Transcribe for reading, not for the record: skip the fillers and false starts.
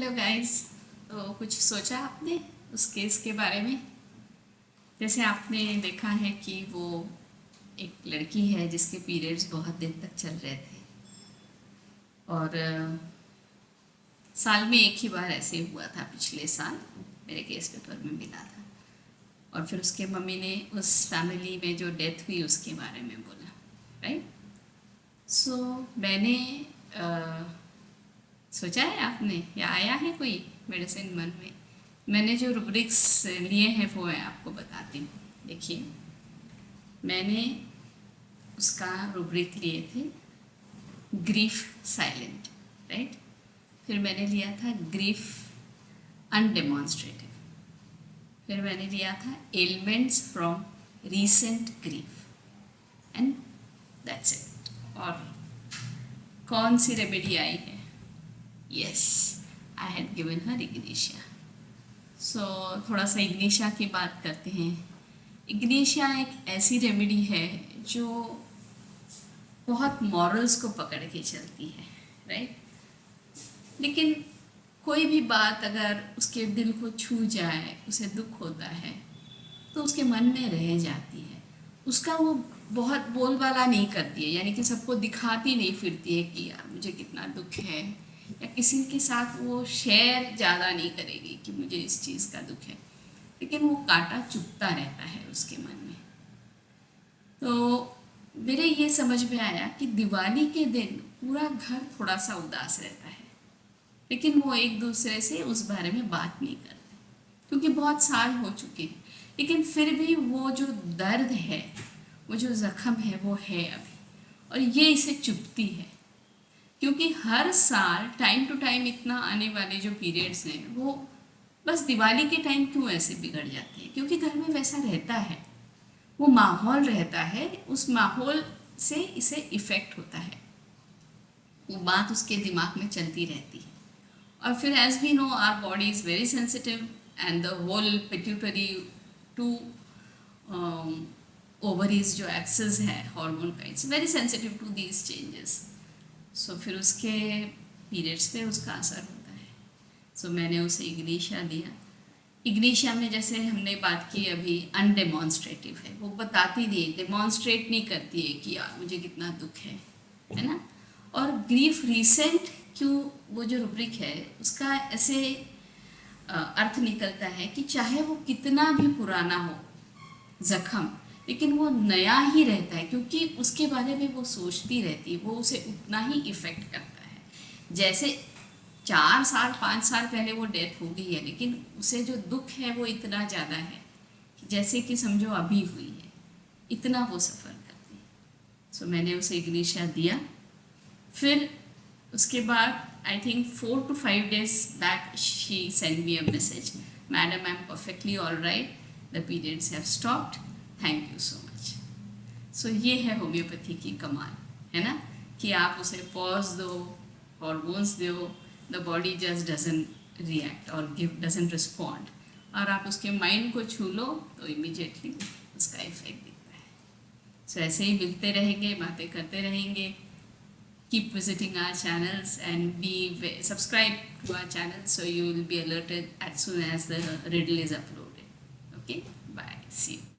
Hello guys. तो कुछ सोचा आपने उस केस के बारे में? जैसे आपने देखा है कि वो एक लड़की है जिसके पीरियड्स बहुत दिन तक चल रहे थे और साल में एक ही बार ऐसे हुआ था। पिछले साल मेरे केस पेपर में मिला था और फिर उसके मम्मी ने उस फैमिली में जो डेथ हुई उसके बारे में बोला, राइट। सो मैंने सोचा है आपने या आया है कोई मेडिसिन मन में? मैंने जो रुब्रिक्स लिए हैं वो मैं आपको बताती हूँ। देखिए, मैंने उसका रुब्रिक लिए थे ग्रीफ साइलेंट, राइट। फिर मैंने लिया था ग्रीफ अनडेमॉन्स्ट्रेटिव। फिर मैंने लिया था elements from recent grief and that's it. और कौन सी रेमेडी आई है? Yes, I had given her ignatia. So थोड़ा सा इग्निशिया की बात करते हैं। इग्निशिया एक ऐसी रेमेडी है जो बहुत मॉरल्स को पकड़ के चलती है, राइट। लेकिन कोई भी बात अगर उसके दिल को छू जाए, उसे दुख होता है तो उसके मन में रह जाती है। उसका वो बहुत बोलबाला नहीं करती है, यानी कि सबको दिखाती नहीं फिरती है कि यार मुझे कितना दुख है, या किसी के साथ वो शेयर ज़्यादा नहीं करेगी कि मुझे इस चीज़ का दुख है। लेकिन वो कांटा चुभता रहता है उसके मन में। तो मेरे ये समझ में आया कि दिवाली के दिन पूरा घर थोड़ा सा उदास रहता है, लेकिन वो एक दूसरे से उस बारे में बात नहीं करते क्योंकि बहुत साल हो चुके हैं। लेकिन फिर भी वो जो दर्द है, वो जो ज़ख्म है वो है अभी, और ये इसे चुभती है। क्योंकि हर साल टाइम टू टाइम इतना आने वाले जो पीरियड्स हैं वो बस दिवाली के टाइम क्यों ऐसे बिगड़ जाते हैं? क्योंकि घर में वैसा रहता है, वो माहौल रहता है, उस माहौल से इसे इफ़ेक्ट होता है, वो बात उसके दिमाग में चलती रहती है। और फिर as we know our body is very sensitive and the whole pituitary to ovaries जो एक्सेस है हार्मोन का, it's very sensitive to these changes. So फिर उसके पीरियड्स पे उसका असर होता है। सो मैंने उसे इग्निशिया दिया। इग्निशिया में जैसे हमने बात की अभी, अनडेमॉन्स्ट्रेटिव है, वो बताती नहीं, डेमॉन्स्ट्रेट नहीं करती है कि यार मुझे कितना दुख है ना। और ग्रीफ रीसेंट क्यों, वो जो रुब्रिक है उसका ऐसे अर्थ निकलता है कि चाहे वो कितना भी पुराना हो जख्म, लेकिन वो नया ही रहता है क्योंकि उसके बारे में वो सोचती रहती है, वो उसे उतना ही इफ़ेक्ट करता है। जैसे 4 साल 5 साल पहले वो डेथ हो गई है, लेकिन उसे जो दुख है वो इतना ज़्यादा है जैसे कि समझो अभी हुई है, इतना वो सफ़र करती है। सो मैंने उसे इग्निशिया दिया। फिर उसके बाद I think 4 to 5 days back she send me a message, madam I am perfectly all right, the periods have stopped, thank you so much. So ये है होम्योपैथी की कमाल, है ना, कि आप उसे पॉज दो, हॉर्मोन्स दो, the body just doesn't react और डजंट रिस्पॉन्ड, और आप उसके माइंड को छू लो तो इमीडिएटली उसका इफेक्ट दिखता है। सो ऐसे ही मिलते रहेंगे, बातें करते रहेंगे। Keep visiting our channels and subscribe to our channel so you will be alerted as soon as the riddle is uploaded. Okay, bye, see you.